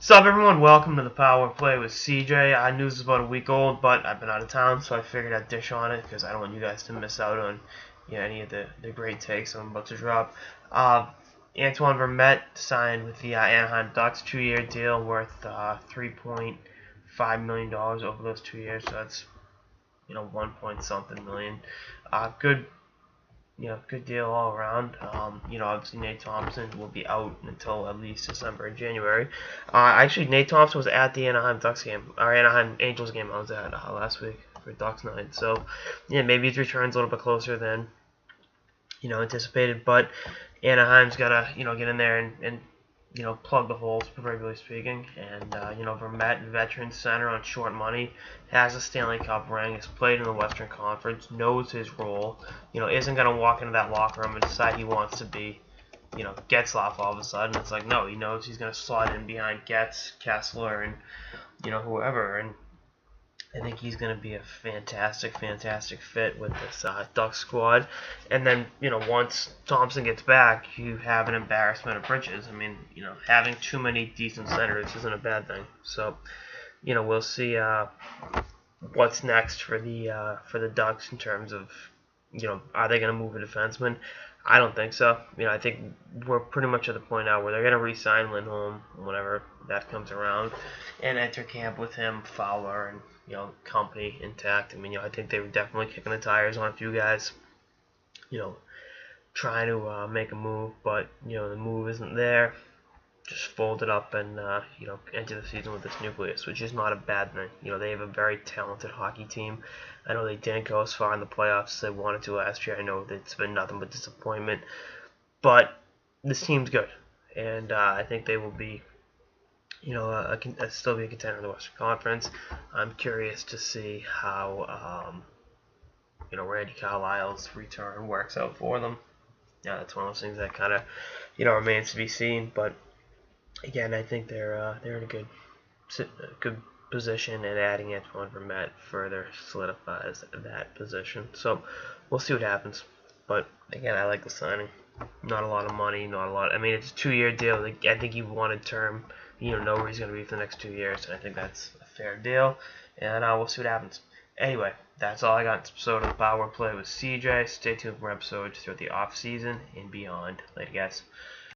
What's up, everyone? Welcome to the Power Play with CJ. News is about a week old, but I've been out of town, so I figured I'd dish on it because I don't want you guys to miss out on any of the great takes I'm about to drop. Antoine Vermette signed with the Anaheim Ducks, 2-year deal worth $3.5 million over those 2 years, so that's 1 point something million. Good good deal all around. Obviously Nate Thompson will be out until at least December and January. Actually, Nate Thompson was at the Anaheim Ducks game, or Anaheim Angels game I was at last week for Ducks night. So, yeah, maybe his return's a little bit closer than anticipated. But Anaheim's gotta get in there and plug the holes, proverbially speaking. And, Vermette, veteran center on short money, has a Stanley Cup ring, has played in the Western Conference, knows his role, isn't going to walk into that locker room and decide he wants to be, Getzlaf all of a sudden. It's like, no, he knows he's going to slot in behind Getz, Kessler, and, whoever. And I think he's going to be a fantastic fit with this Ducks squad. And then, once Thompson gets back, you have an embarrassment of riches. I mean, having too many decent centers isn't a bad thing. So, we'll see what's next for the Ducks in terms of, are they going to move a defenseman? I don't think so. I think we're pretty much at the point now where they're going to re-sign Lindholm whenever that comes around and enter camp with him, Fowler, and company intact. I mean, I think they were definitely kicking the tires on a few guys, trying to make a move, but the move isn't there. Just fold it up and enter the season with this nucleus, which is not a bad thing. They have a very talented hockey team. I know they didn't go as far in the playoffs as they wanted to last year. I know it's been nothing but disappointment, but this team's good, and I think they will be still be a contender in the Western Conference. I'm curious to see how Randy Carlyle's return works out for them. Yeah, that's one of those things that kind of remains to be seen. But again, I think they're in a good position, and adding Antoine Vermette further solidifies that position. So we'll see what happens. But again, I like the signing. Not a lot of money, not a lot. I mean, it's a 2-year deal. I think he wanted term. Know where he's going to be for the next 2 years, and I think that's a fair deal. And we'll see what happens. Anyway, that's all I got in this episode of the Power Play with CJ. Stay tuned for episodes throughout the off season and beyond. Later, guys.